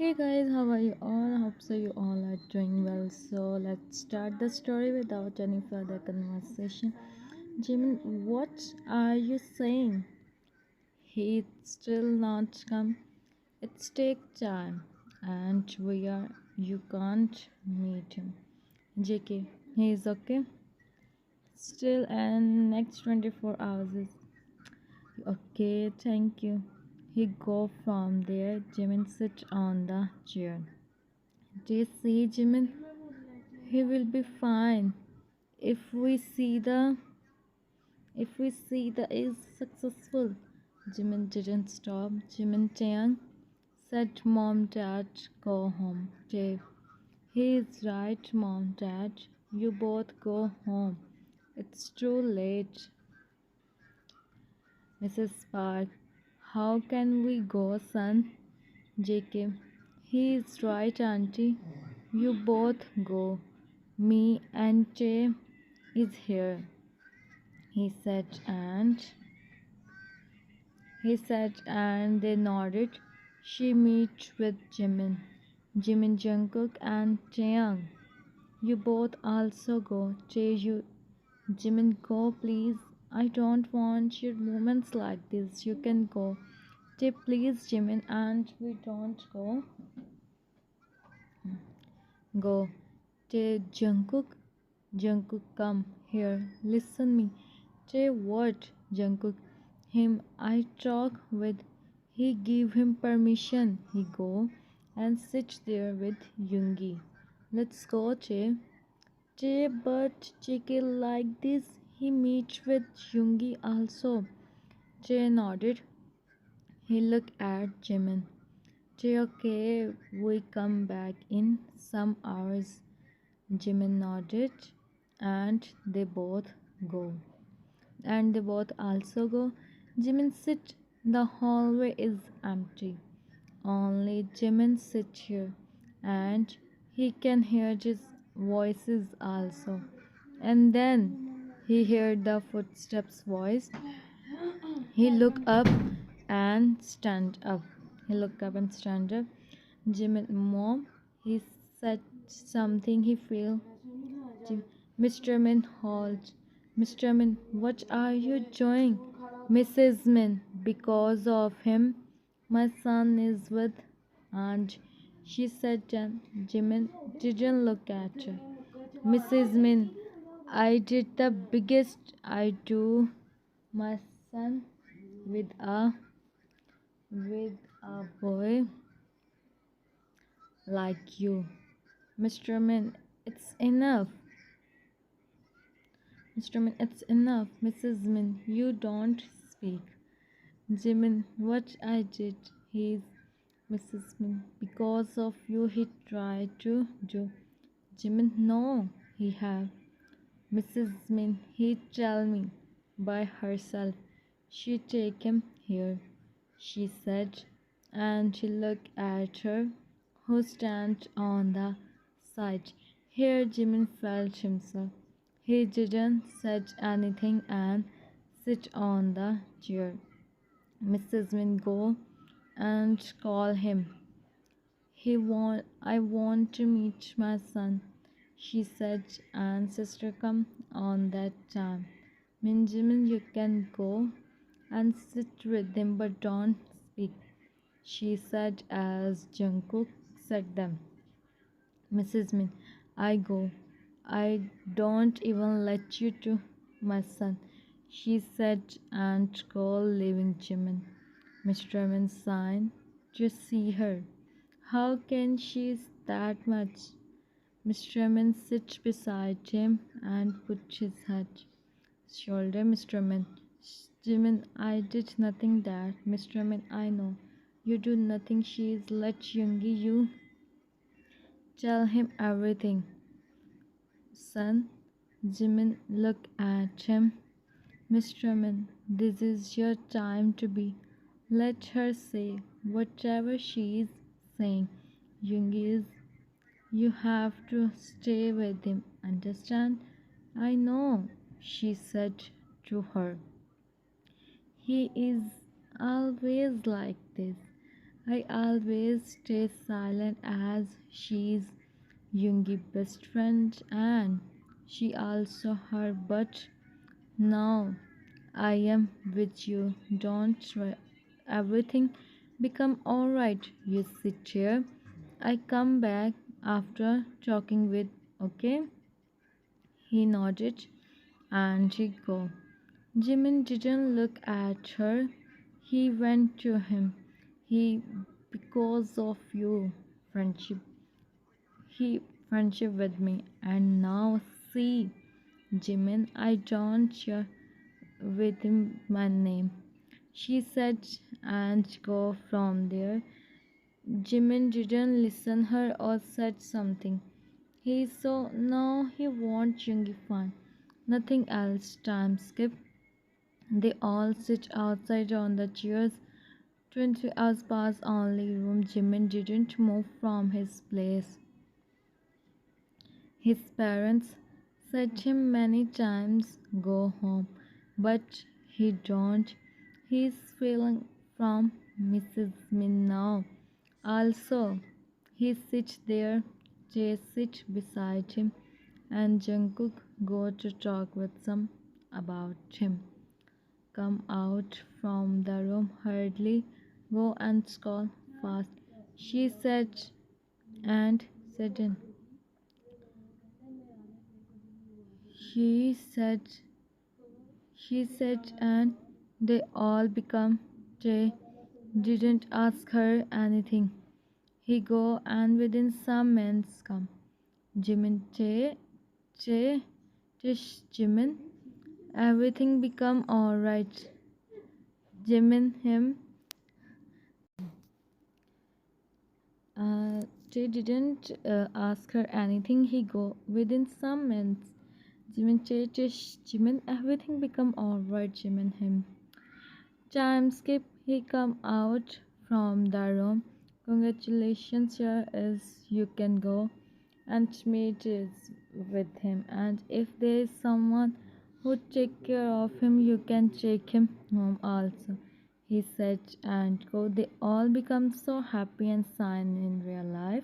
Hey guys, how are you all? Hope so you all are doing well. So let's start the story without any further conversation. Jimin, what are you saying? He's still not come. It's take time, and you can't meet him. JK, he is okay. Still, and next 24 hours is okay. Thank you. He go from there. Jimin sit on the chair. Do you see, Jimin? He will be fine. If we see the is successful. Jimin didn't stop. Jimin Taeyang said, "Mom, Dad, go home." Dave, he is right, Mom, Dad. You both go home. It's too late. Mrs. Park, how can we go, son? JK, he is right, Auntie. You both go. Me and Jay is here, he said, and they nodded. She meet with Jimin, Jungkook, and Taeyang. You both also go. Jay, you, Jimin, go, please. I don't want your movements like this. You can go. Jay, please, Jimin, and we don't go. Go. Jay, Jungkook, come here. Listen me. Jay, what? Jungkook, him I talk with. He give him permission. He go and sit there with Yoongi. Let's go, Jay. Jay, but JK like this. He meet with Yoongi also. Jay nodded. He looked at Jimin. Jay, okay, we come back in some hours. Jimin nodded, and they both go. And they both also go. Jimin sit. The hallway is empty. Only Jimin sit here, and he can hear his voices also. And then he heard the footsteps voice. He look up and stand up. He look up and stand up. Jimin, Mom, he said something. He feel. Mr. Min, halt. Mr. Min, what are you doing? Mrs. Min, because of him, my son is with. And she said, Jimin didn't look at her. Mrs. Min, I did the biggest I do. My son with a boy like you. Mr. Min, it's enough. Mr. Min, it's enough. Mrs. Min, you don't speak. Jimin, what I did, he's Mrs. Min. Because of you, he tried to do. Jimin, no, he have. Mrs. Min, he tell me by herself. She take him here, she said, and she looked at her, who stand on the side. Here Jimin felt himself. He didn't say anything and sit on the chair. Mrs. Min, go and call him. I want to meet my son, she said, and sister come on that time. Jimin, you can go and sit with him, but don't speak, she said as Jungkook said them. Mrs. Min, I go. I don't even let you to my son, she said, and go leaving Jimin. Mr. Min sighed to see her. How can she that much? Mr. Min sit beside him and put his head shoulder. Mr. Min, Jimin, I did nothing that. Mr. Min, I know. You do nothing. She is let Yoongi. You tell him everything. Son, Jimin looked at him. Mr. Min, this is your time to be. Let her say whatever she is saying. Yoongi is. You have to stay with him. Understand? I know, she said to her. He is always like this. I always stay silent as she's Yoongi best friend and she also her, but now I am with you. Don't try. Everything become alright. You sit here. I come back after talking with, okay? He nodded and he go. Jimin didn't look at her. He went to him. He because of you friendship. He friendship with me and now see Jimin I don't share with him my name. She said and go from there. Jimin didn't listen her or said something. He saw now he wants Yoongi fun. Nothing else. Time skip. They all sit outside on the chairs. 20 hours pass only room. Jimin didn't move from his place. His parents said him many times go home, but he don't. He's feeling from Mrs. Min now. Also, he sits there, Jay sit beside him, and Jungkook go to talk with some about him. Come out from the room hurriedly, go and call fast. She said and said in. She said she said and they all become they didn't ask her anything. He go and within some minutes come. Jimin Che Tish Jimin. Everything become alright. Jimin him they didn't ask her anything. He go within some minutes. Jimin Che Tish Jimin. Everything become alright. Jimin him. Time skip. He come out from the room. Congratulations, here is you can go and meet is with him. And if there is someone who take care of him, you can take him home also. He said and go. They all become so happy and sign in real life.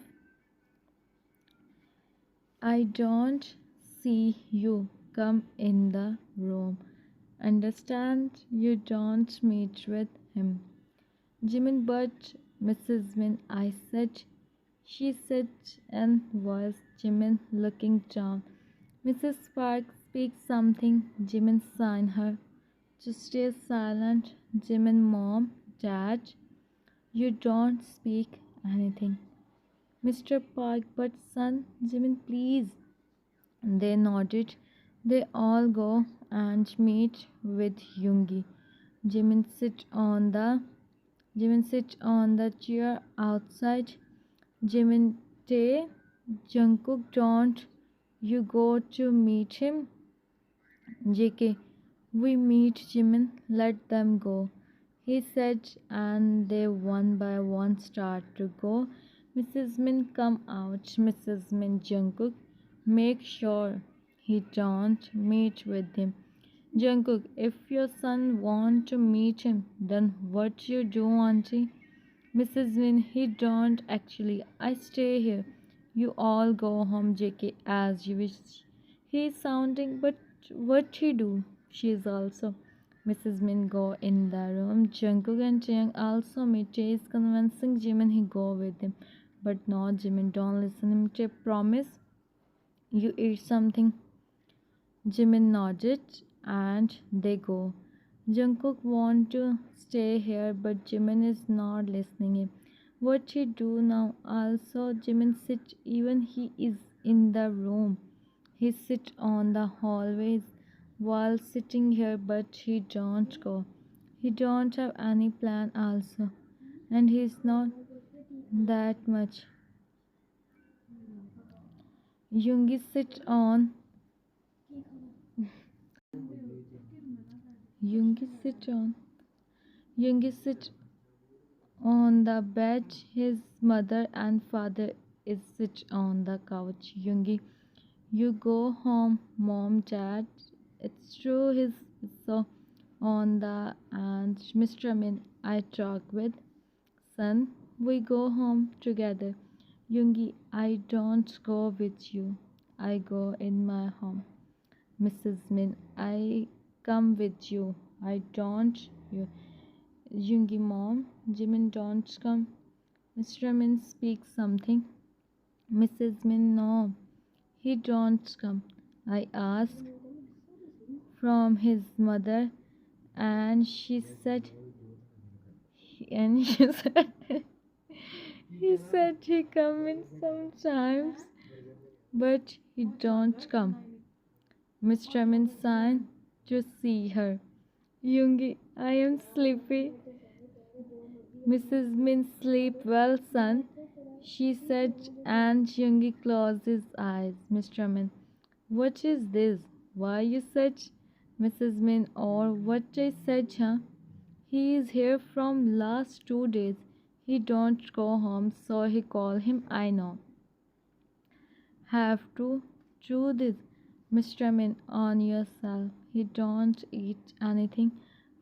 I don't see you come in the room. Understand you don't meet with him. Jimin, but Mrs. Min, I said. She said and was Jimin looking down. Mrs. Park speaks something. Jimin signed her to stay silent. Jimin, mom, dad, you don't speak anything. Mr. Park, but son, Jimin, please. They nodded. They all go and meet with Yoongi. Jimin sit on the Jimin sit on the chair outside. Jimin Tae, Jungkook, don't you go to meet him? JK, we meet Jimin, let them go. He said, and they one by one start to go. Mrs. Min come out. Mrs. Min Jungkook, make sure he don't meet with him. Jungkook, if your son want to meet him, then what you do, auntie? Mrs. Min, he don't actually. I stay here. You all go home, JK, as you wish. He's sounding, but what he do? She is also. Mrs. Min go in the room. Jungkook and Taeyang also meet. Tae is convincing Jimin he go with him. But no, Jimin don't listen him. Tae promise you eat something. Jimin nodded and they go. Jungkook want to stay here but Jimin is not listening him. What he do now? Also Jimin sit even he is in the room. He sit on the hallways while sitting here but he don't go. He don't have any plan also and he's not that much. Yoongi sit on Yoongi sit on Yoongi sit on the bed. His mother and father is sit on the couch. Yoongi, you go home, mom, dad. It's true. He's so on the and Mr. Min I talk with son. We go home together. Yoongi, I don't go with you. I go in my home. Mrs. Min, I come with you. I don't. You. Yoongi, mom. Jimin, don't come. Mr. Min speaks something. Mrs. Min, no. He don't come. I asked from his mother, and she said, and she said, he said he come in sometimes, but he don't come. Mr. Min signed to see her. Yoongi, I am sleepy. Mrs. Min, sleep well, son, she said, and Yoongi closed his eyes. Mr. Min, what is this? Why you said, Mrs. Min, or what I said, huh? He is here from last 2 days. He don't go home, so he call him. I know. Have to do this, Mr. Min, on yourself. He don't eat anything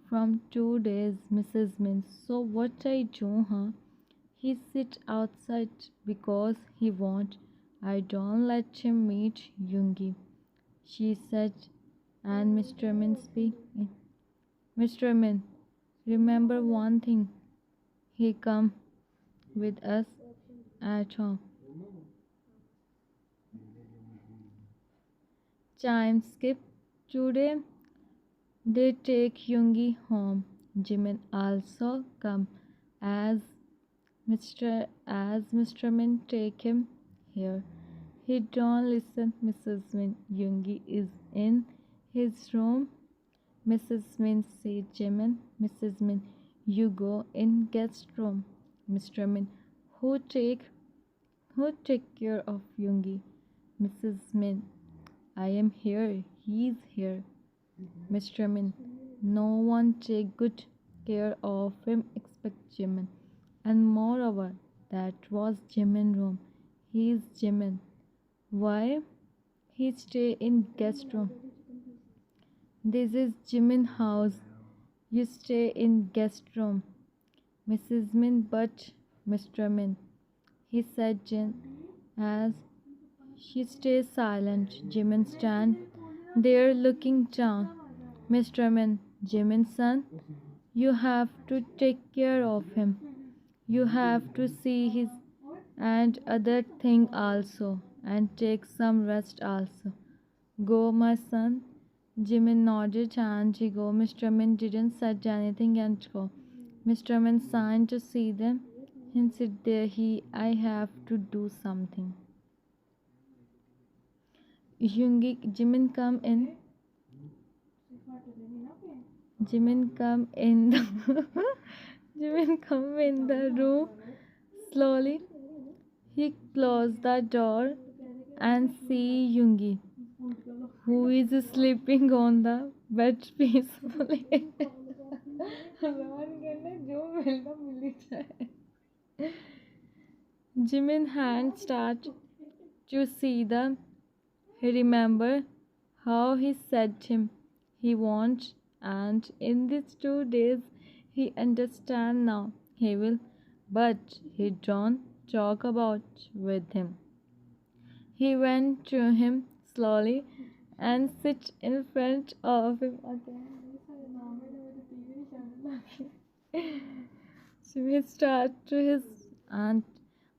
from 2 days, Mrs. Min. So what I do, huh? He sit outside because he won't. I don't let him meet Yoongi, she said, and Mr. Min speak. Mr. Min, remember one thing. He come with us at home. Time skip. Today they take Yoongi home. Jimin also come as Mr. Min take him here. He don't listen, Mrs. Min. Yoongi is in his room. Mrs. Min say Jimin. Mrs. Min, you go in guest room. Mr. Min, who take care of Yoongi? Mrs. Min, I am here. He's here. Mr. Min, no one take good care of him except Jimin. And moreover, that was Jimin room. He's Jimin. Why? He stay in guest room. This is Jimin house. You stay in guest room. Mrs. Min, but Mr. Min, he said Jin, as she stays silent. Jimin stand there looking down. Mr. Min, Jimin's son, you have to take care of him. You have to see his and other thing also, and take some rest also. Go, my son. Jimin nodded and he go. Mr. Min didn't say anything and go. Mr. Min signed to see them. And sit there. I have to do something. Jimin come in. Jimin come in the Jimin come in the room slowly. He closed the door and see Yoongi, who is sleeping on the bed peacefully. Jimin hand start to see the. He remember how he said him he won't, and in these 2 days he understand now he will, but he don't talk about with him. He went to him slowly and sit in front of him again. Jimmy start to his aunt.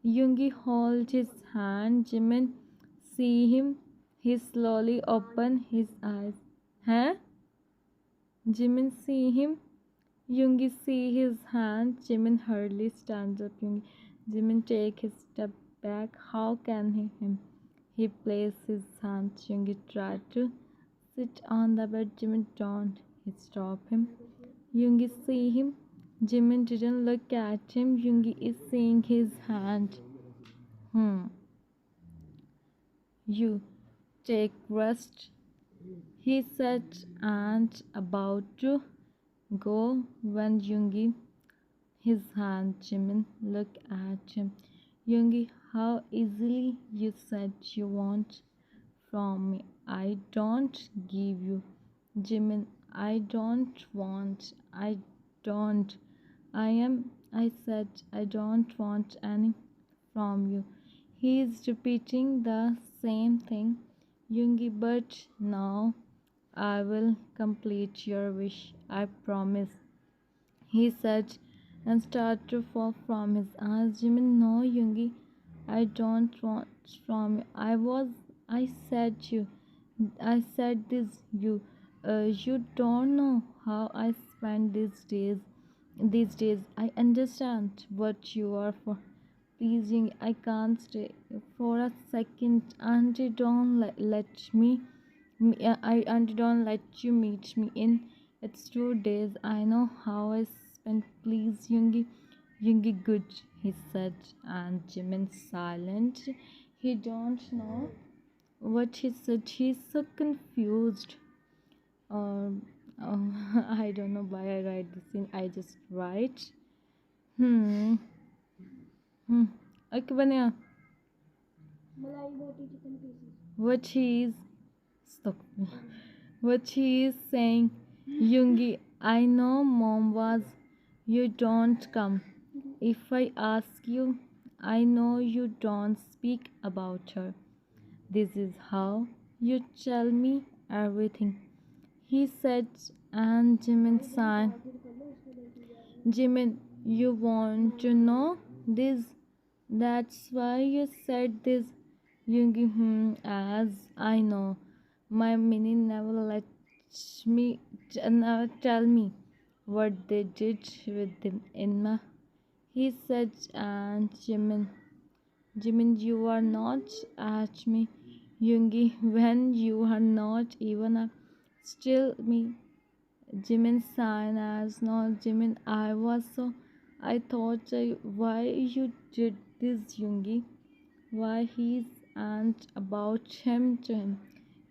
Yoongi hold his hand. Jimin see him. He slowly open his eyes. Huh? Jimin see him. Yoongi see his hand. Jimin hurriedly stands up. Jimin take his step back. How can him? He placed his hand. Yoongi tried to sit on the bed. Jimin don't. He stop him. Yoongi see him. Jimin didn't look at him. Yoongi is seeing his hand. You take rest, he said, and about to go when Yoongi his hand. Jimin looked at him. Yoongi, how easily you said you want from me. I don't give you. Jimin, I don't want. I don't. I am I said, I don't want any from you. He is repeating the same thing, Yoongi, but now I will complete your wish, I promise, he said, and started to fall from his eyes. Jimin, no, Yoongi, I don't want from you. I said this, you don't know how I spend these days. These days, I understand what you are for. Please, Yoongi, I can't stay for a second. Auntie, don't let me. Auntie, don't let you meet me in. It's 2 days. I know how I spent. Please, Yoongi. Yoongi, good, he said, and Jimin silent. He don't know what he said. He's so confused. Um, I don't know why I write this in. I just write. Hmm. Hmm. Okay, Banya. What he is stop. What he is saying, Yoongi, I know mom was. You don't come. If I ask you, I know you don't speak about her. This is how you tell me everything, he said, and Jimin sighed. Jimin, you want to know this? That's why you said this. Yoongi, as I know, my mini never lets me never tell me what they did with him in my. He said, and Jimin, you are not at me, Yoongi, when you are not even a still me. Jimin sign as not Jimin. I was so. I thought why you did this, Yoongi? Why he's and about him to him.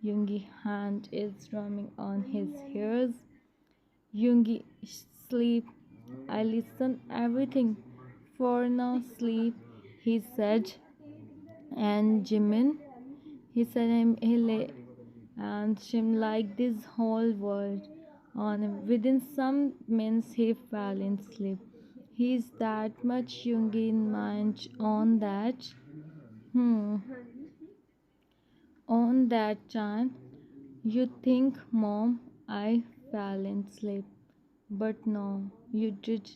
Yoongi hand is drumming on his ears. Yoongi sleep. I listen everything. For now sleep, he said. And Jimin, he said him he lay and him like this whole world on him. Within some minutes he fell in sleep. He's that much young in mind hmm, on that time. You think, Mom, I fell in sleep. But no, you did.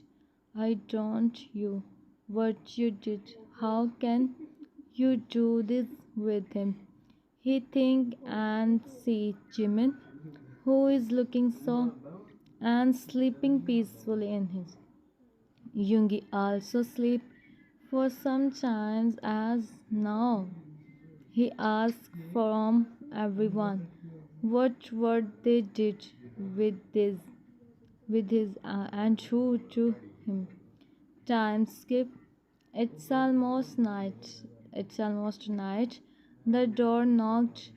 I don't you. What you did. How can you do this with him? He think and see Jimin, who is looking so and sleeping peacefully in his. Yoongi also sleep for some time as now. He asked from everyone what they did with this with his and who to him. Time skip. It's almost night. It's almost night. The door knocked.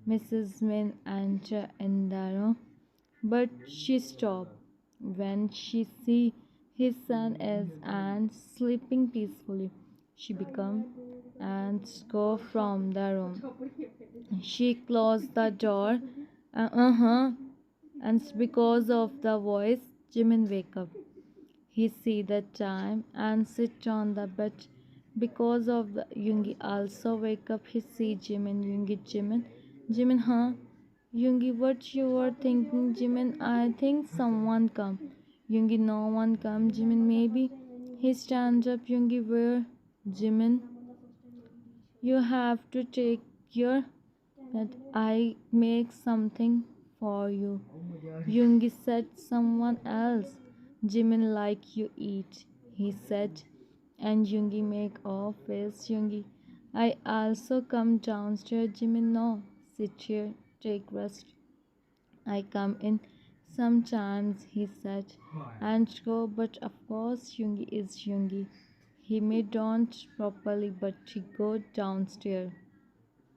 Mrs. Min entered in the room, but she stopped when she see his son is and sleeping peacefully. She become and go from the room. She closed the door. And because of the voice, Jimin wake up. He see the time and sit on the bed. Because of the Yoongi also wake up. He see Jimin. Yoongi, Jimin, huh? Yoongi, what you are thinking, Jimin? I think someone come. Yoongi, no one come. Jimin, maybe. He stands up. Yoongi, where? Jimin, you have to take your that I make something for you. Yoongi said someone else. Jimin like you eat, he said. And Yoongi make off face. Yoongi, I also come downstairs. Jimin, no, sit here, take rest. I come in sometimes, he said, and go, but of course Yoongi is Yoongi. He may don't properly, but he go downstairs.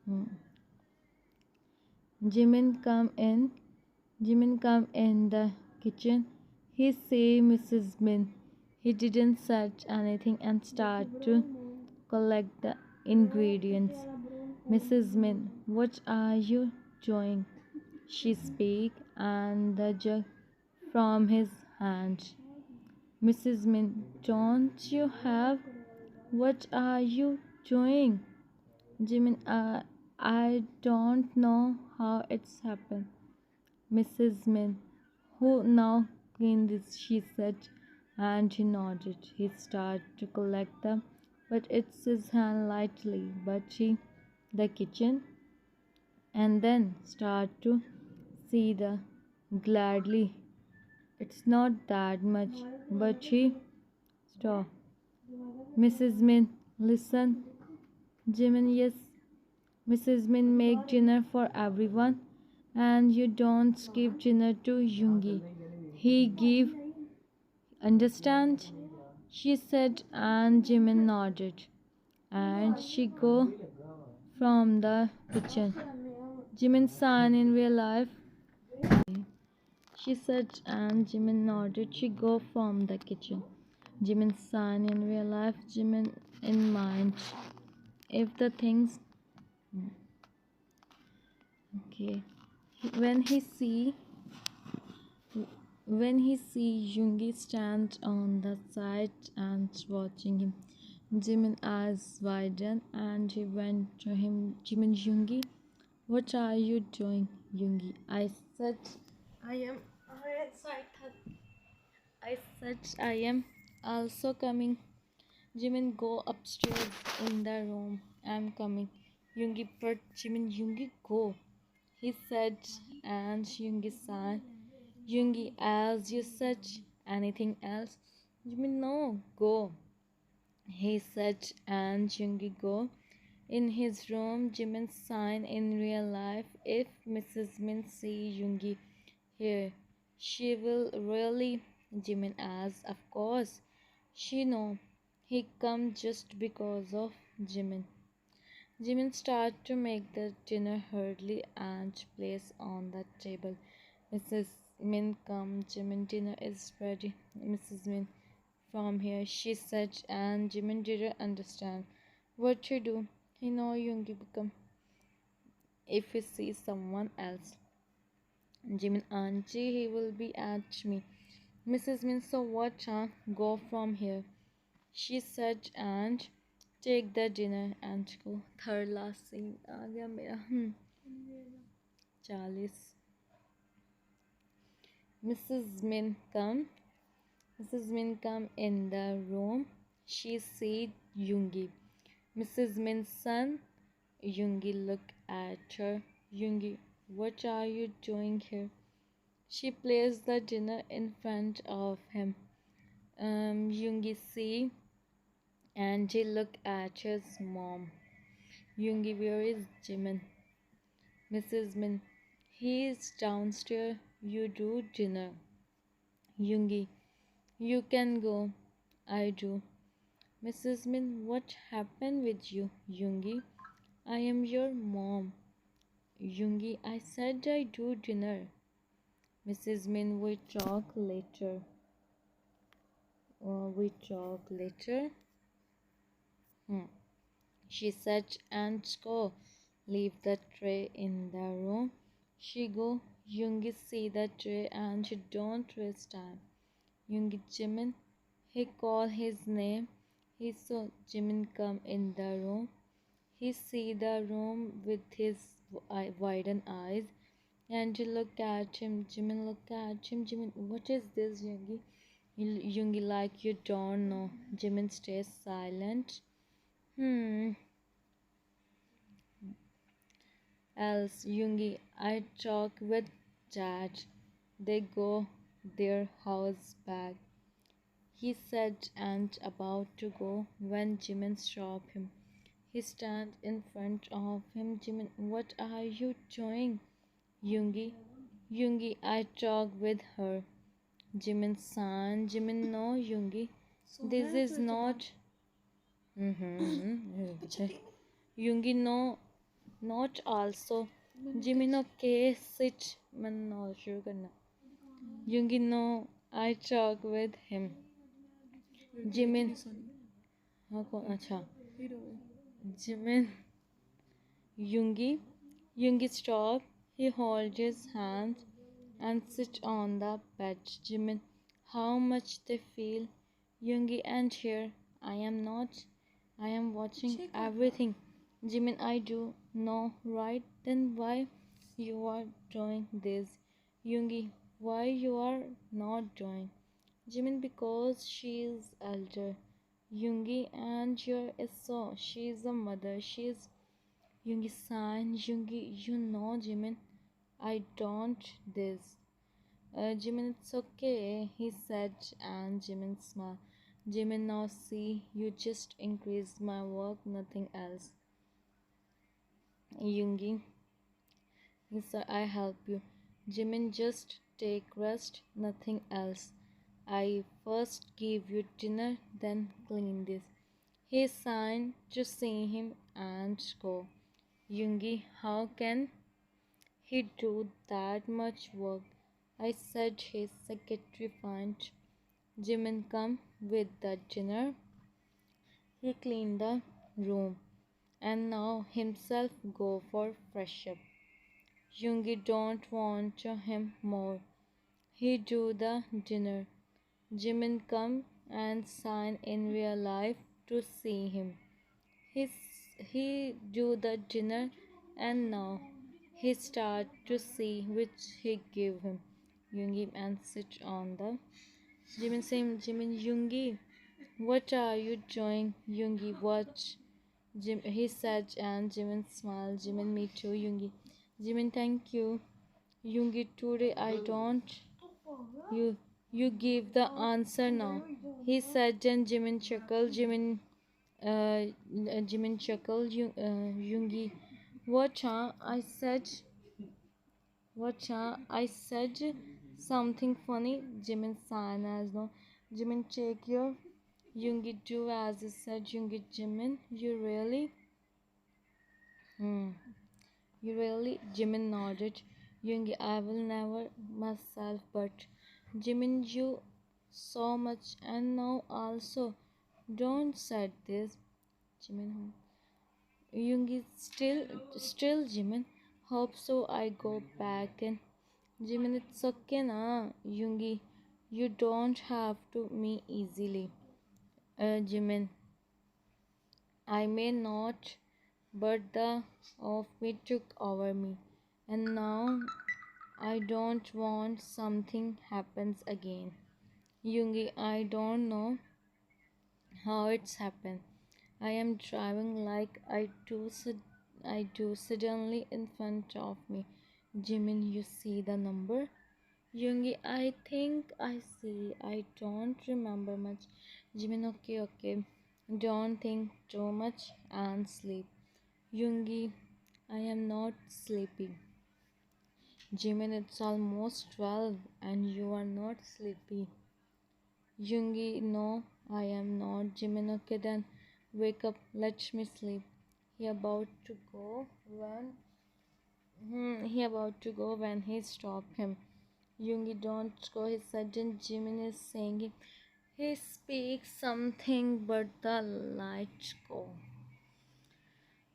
Hmm. Jimin come in. Jimin come in the kitchen. He say Mrs. Min. He didn't set anything and start to collect the ingredients. Mrs. Min, what are you doing? She speak and the jug from his hand. Mrs. Min, don't you have? What are you doing? Jimin, I don't know how it's happened. Mrs. Min, who now cleaned this, she said, and he nodded. He started to collect them, but it's his hand lightly, but she, the kitchen, and then start to see the gladly. It's not that much, but she stop. Mrs. Min, listen. Jimin, yes. Mrs. Min, make dinner for everyone, and you don't give dinner to Yoongi. He give, understand? She said, and Jimin nodded, and she go from the kitchen. Jimin sign in real life. She said, and Jimin nodded. She go from the kitchen. Jimin sign in real life. Jimin in mind. If the things okay, when he see Yoongi stand on the side and watching him, Jimin eyes widen and he went to him. Jimin, Yoongi, what are you doing, Yoongi? Said I am. I said I am also coming. Jimin, go upstairs in the room. I'm coming. Yoongi, but Jimin, Yoongi, go. He said, and Yoongi sighed. Yoongi, as you said, anything else? Jimin, no, go. He said, and Yoongi, go. In his room, Jimin sighed in real life. If Mrs. Min see Yoongi here, she will really. Jimin asked, of course. She know he come just because of Jimin. Jimin started to make the dinner hurriedly and place on the table. Mrs. Min come, Jimin, dinner is ready. Mrs. Min, from here, she said, and Jimin didn't understand what to do. He know Yoongi become if he sees someone else. Jimin, auntie, he will be at me. Mrs. Min, so what, huh? Go from here. She said, and take the dinner and go. Third last scene आ गया मेरा 40. Mrs. Min come. Mrs. Min come in the room. She see Yoongi. Mrs. Min's son. Yoongi look at her. Yoongi, what are you doing here? She placed the dinner in front of him. Yoongi see and he look at his mom. Yoongi, where is Jimin? Mrs. Min, he is downstairs. You do dinner. Yoongi, you can go. I do. Mrs. Min, what happened with you? Yoongi, I am your mom. Yoongi, I said I do dinner. Mrs. Min, we talk later. We talk later. She said, and go. Leave the tray in the room. She go. Yoongi see the tray and she don't waste time. Yoongi, Jimin. He call his name. He saw Jimin come in the room. He see the room with his widened eyes and he look at him. Jimin look at him. Jimin, what is this, Yoongi? Yoongi like you don't know. Jimin stays silent. Else, Yoongi, I talk with Dad. They go their house back. He said and about to go when Jimin stopped him. He stand in front of him. Jimin, what are you doing? Yoongi, Yoongi, I talk with her. Jimin san, Jimin no, Yoongi. This is not. Yoongi no, not also. Jimin okay, sit. मैंने knoll शुरू करना. Yoongi no, I talk with him. Jimin. हाँ कौन अच्छा. Jimin. Yoongi. Yoongi stop. He hold his hand and sit on the bed. Jimin. how much they feel. Yoongi and here I am not. I am watching everything. Jimin, I do know, right? Then why you are doing this? Yoongi, why you are not doing? Jimin, because she is elder. Yoongi, and you're a so. She is a mother. She is Yoongi-san. Yoongi, you know, Jimin. I don't this. Jimin, it's okay, he said, and Jimin smiled. Jimin, now see, you just increased my work, nothing else. Yoongi, he said, I help you. Jimin, just take rest, nothing else. I first give you dinner, then clean this. He signed to see him and go. Yoongi, how can he do that much work? I said his secretary fine. Jimin come with the dinner. He cleaned the room and now himself go for fresh up. Yoongi don't want him more. He do the dinner. Jimin come and sign in real life to see him. He he do the dinner and now he start to see which he give him. Yoongi and sit on the Jimin saying Jimin Yoongi, what are you doing, Yoongi? What? He said, and Jimin smiled. Jimin, me too, Yoongi. Jimin, thank you. Yoongi, today I don't. You you give the answer now. He said, and Jimin chuckled. Jimin chuckled. Yoongi, what? I said, what? I said something funny. Jimin sighed as no. Jimin, check your Yoongi do as I said. Yoongi, Jimin, you really? Hmm. You really? Jimin nodded. Yoongi, I will never myself, but Jimin, you so much and now also. Don't said this. Jimin, Yoongi, still Jimin. Hope so. I go back and Jimin, it's okay na. Yoongi, you don't have to me easily. Jimin, I may not, but the of me took over me, and now I don't want something happens again. Yoongi, I don't know how it's happened. I am driving like I do suddenly in front of me. Jimin, you see the number? Yoongi, I think I see. I don't remember much. Jimin, okay, okay. Don't think too much and sleep. Yoongi, I am not sleeping. Jimin, it's almost 12 and you are not sleepy. Yoongi, no, I am not. Jimin, okay then. Wake up, let me sleep. He about to go when he stopped him. Yoongi, don't go. He said, and Jimin is saying he speaks something, but the lights go.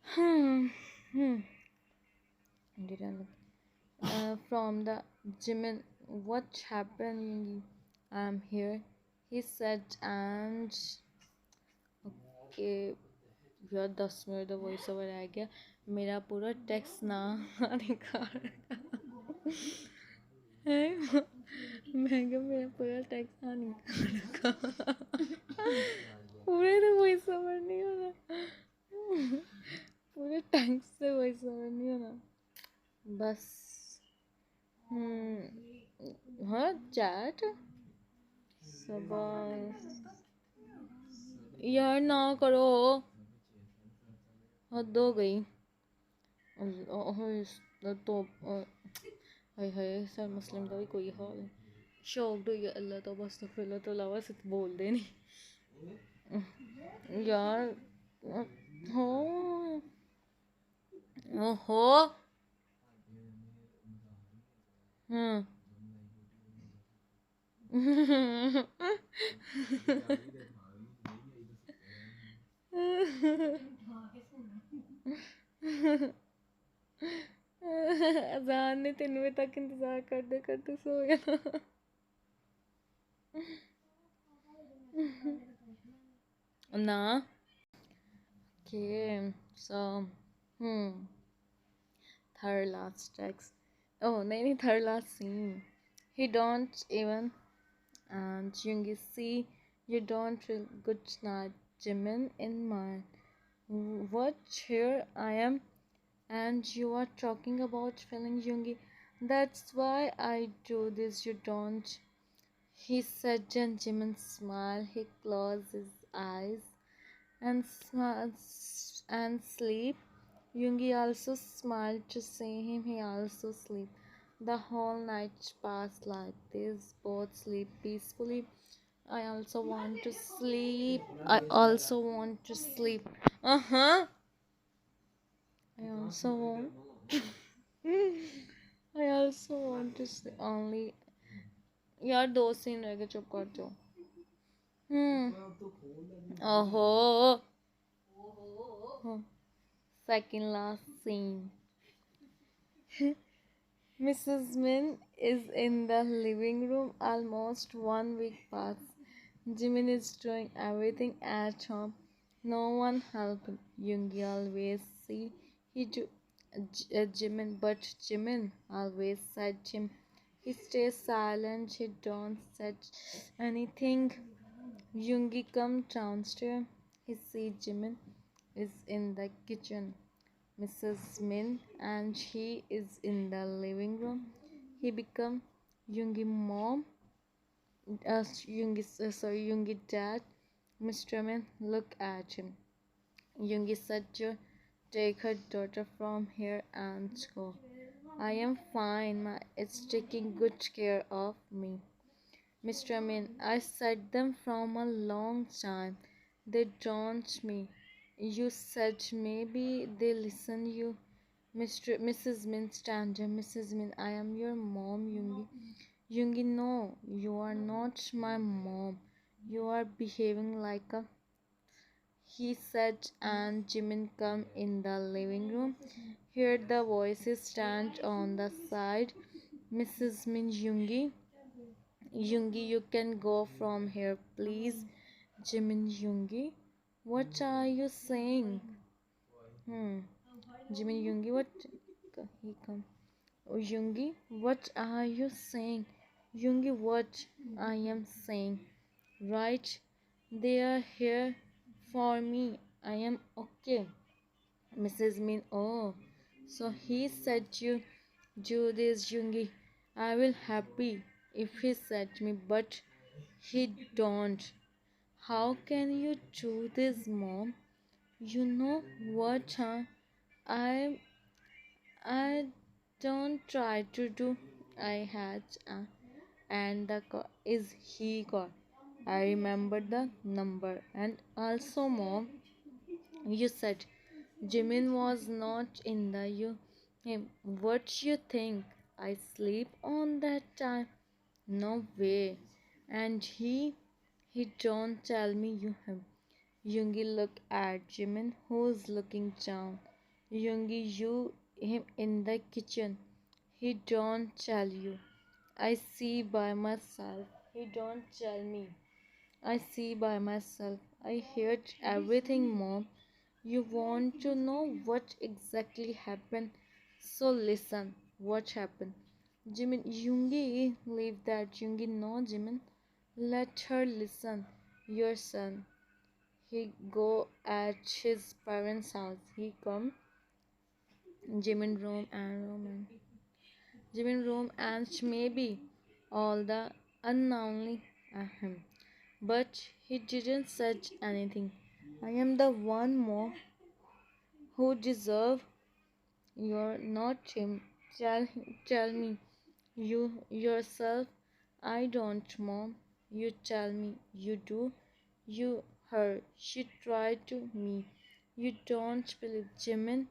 Hmm. Hmm. Did I look? From the Jimin, what happened, Yoongi? I'm here. He said, and okay, यार 10 minute का voice over रह गया मेरा पूरा text ना निकाल है मैं क्या मेरा पूरा टेक्स्ट ना निकाल पूरे तो वॉइस ओवर नहीं होना पूरे टेक्स्ट से वॉइस ओवर नहीं होना बस हाँ चैट सुबह यार ना करो हद हो गई तो हाय हाय सर मुस्लिम का भी कोई हाल है शौक हो गया अल्लाह तो बस तो अलावा से बोलते नहीं यार हो ओहो हम्म अजान ने 3 बजे तक इंतजार करते करते सो गया Nah. Okay. So, hmm. Third last text. Oh, नहीं third last scene. He don't even and Yoongi see you don't feel good night, Jimin in mind. What here I am and you are talking about feeling Yoongi. That's why I do this. You don't. He said, and Jimin smiled. He closed his eyes and and sleep. Yoongi also smiled to see him. He also sleep. The whole night passed like this. Both sleep peacefully. I also want to sleep. I also want to sleep. Uh huh. I also want. I also want to sleep. Only यार दो scene रह गए चुप कर जाओ ओहो second last scene. Mrs. Min is in the living room almost 1 week past. Jimin is doing everything at home. No one helping. Yoongi always see he do Jimin, but Jimin always said him. He stays silent. He don't say anything. Yoongi come downstairs. He see Jimin is in the kitchen. Mrs. Min and he is in the living room. He become Yoongi mom, Yoongi dad. Mr. Min look at him. Yoongi said to take her daughter from here and go. I am fine. It's taking good care of me. Mr. Min, I said them from a long time. They don't me. You said maybe they listen you. Mrs. Min Stander, Mrs. Min, I am your mom, Yoongi. Yoongi, no, you are not my mom. You are behaving like a he said, and Jimin come in the living room. Heard the voices stand on the side. Mrs. Min Yoongi, Yoongi, you can go from here, please. Jimin Yoongi, what are you saying? Jimin Yoongi, what? He come. Oh, Yoongi, what are you saying? Yoongi, what I am saying. Right, they are here for me. I am okay. Mrs. Min, oh, so he said you do this, Yoongi. I will happy if he said me, but he don't. How can you do this, mom? You know what, huh? I I don't try to do. I had and the is he got. I remember the number and also mom. You said Jimin was not in the you. Him. What you think? I sleep on that time? No way. And he don't tell me you him. Yoongi look at Jimin, who's looking down. Yoongi, you him in the kitchen. He don't tell you. I see by myself. He don't tell me. I see by myself. I heard everything, mom. You want to know what exactly happened? So listen, what happened? Jimin, Yoongi, leave that. Yoongi, no, Jimin. Let her listen. Your son. He go at his parents' house. He come Jimin room and maybe all the unknowingly him. But he didn't say anything. I am the one more who deserve. You're not him. Tell me. You yourself. I don't, mom. You tell me. You do. You her. She tried to me. You don't believe Jimin.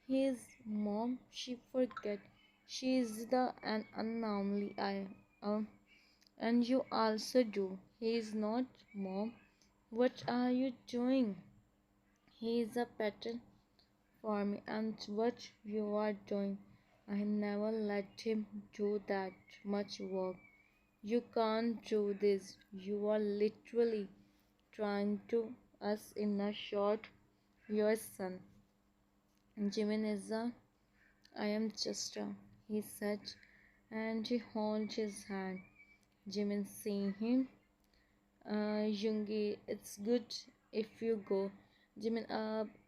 His mom. She forget. She is the an anomaly. And you also do. He is not, mom. What are you doing? He is a pattern for me, and what you are doing. I never let him do that much work. You can't do this. You are literally trying to us in a short your son. Jimin is a I am just a he said and he held his hand. Jimin seeing him. Yoongi, it's good if you go. Jimin,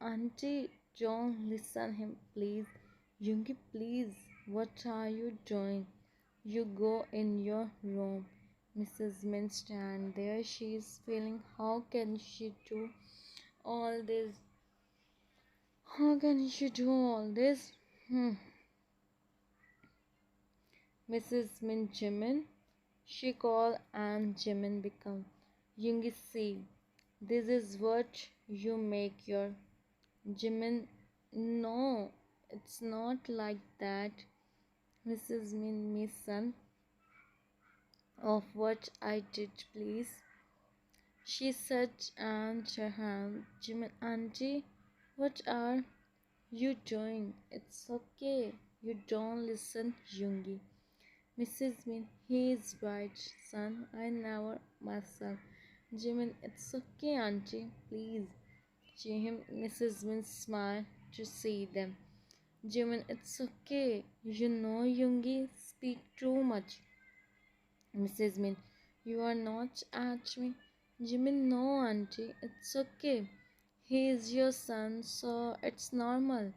Auntie, don't listen him, please. Yoongi, please. What are you doing? You go in your room. Mrs. Min stand there. She is feeling. How can she do all this? How can she do all this? Mrs. Min Jimin. She called and Jimin become. Yoongi, see. This is what you make your Jimin. No, it's not like that. Mrs. Min, me son of what I did, please. She said and her hand. Jimin, auntie, what are you doing? It's okay. You don't listen, Yoongi. Mrs. Min, he is right, son. I never myself. Jimin, it's okay, auntie. Please. Jim, Mrs. Min smiled to see them. Jimin, it's okay. You know Yoongi speak too much. Mrs. Min, you are not at me. Jimin, no, auntie. It's okay. He is your son, so it's normal.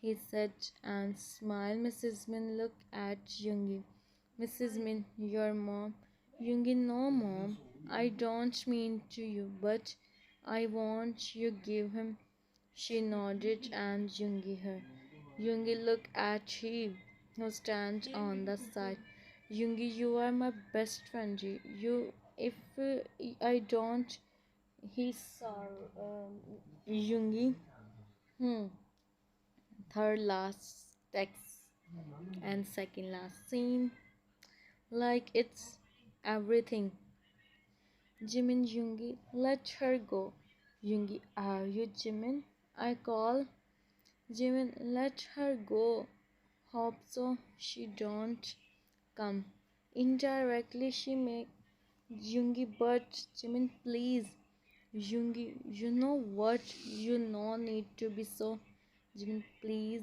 He said and smiled. Mrs. Min looked at Yoongi. Mrs. Min, your mom. Yoongi, no, mom. I don't mean to you, but I want you give him. She nodded and Yoongi her. Yoongi looked at him who stands on the side. Yoongi, you are my best friend. You, if I don't, he saw Yoongi. Hmm. Third last text and second last scene. Like it's everything. Jimin Yoongi, let her go. Yoongi, are you Jimin? I call. Jimin, let her go. Hope so she don't come. Indirectly she make Yoongi, but Jimin, please. Yoongi, you know what? You no need to be so. Jimin, please.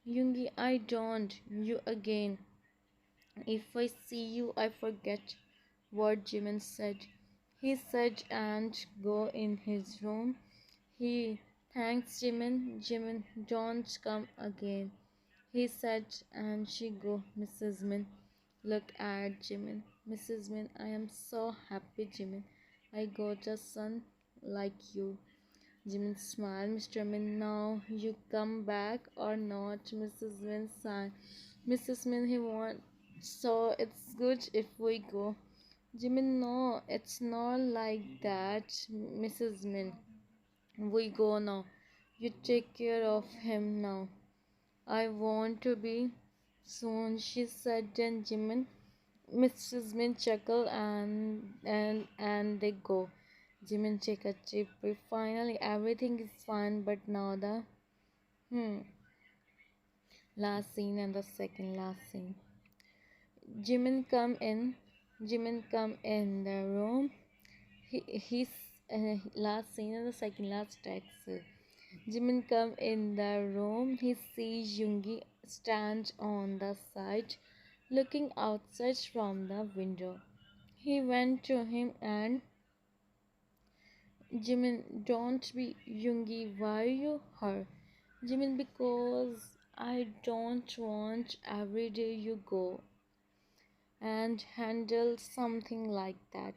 Yoongi, I don't. You again. If I see you, I forget what Jimin said. He said and go in his room. He thanks Jimin. Jimin, don't come again. He said and she go. Mrs. Min look at Jimin. Mrs. Min, I am so happy, Jimin. I got a son like you. Jimin smiled. Mr. Min, now you come back or not? Mrs. Min sighed. Mrs. Min, he want, so it's good if we go. Jimin, no, it's not like that. Mrs. Min, we go now. You take care of him now. I want to be soon, she said. Then Jimin, Mrs. Min chuckled and they go. Jimin take a deep breath. Finally, everything is fine. But now the last scene and the second last scene. Jimin come in. Jimin come in the room. He's last scene and the second last text. Jimin come in the room. He sees Yoongi stand on the side, looking outside from the window. He went to him and Jimin, don't be Yoongi. Why you her? Jimin, because I don't want every day you go and handle something like that.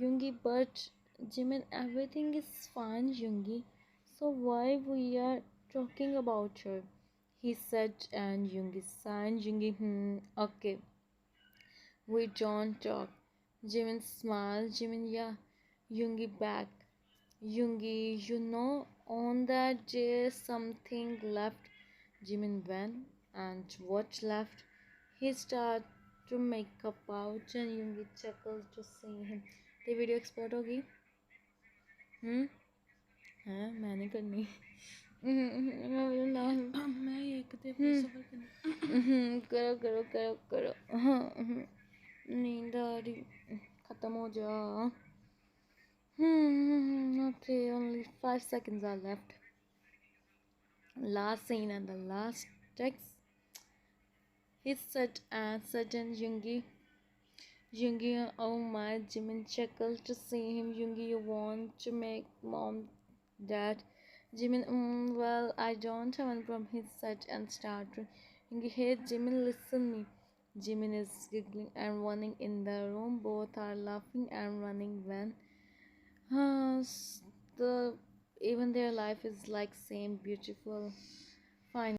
Yoongi, but Jimin, everything is fine, Yoongi. So why we are talking about her? He said, and Yoongi signed. Yoongi, okay. We don't talk. Jimin smiled. Jimin, yeah. Yoongi back. Yoongi, you know, on that day something left. Jimin went, and what left? He started to make a pouch and Yoongi chuckled to see him. The video export होगी? हाँ मैंने करनी मैं ये कहते सफर करनी करो करो करो करो हाँ नींद आ रही ja. Okay, only 5 seconds are left. Last scene and the last text. He said and sudden Yoongi, oh my, Jimin chuckled to see him. Yoongi, you want to make mom dad? Jimin, well, I don't have one from his set and started. Yoongi, hey, Jimin, listen me. Jimin is giggling and running in the room. Both are laughing and running when the even their life is like same beautiful. Fine.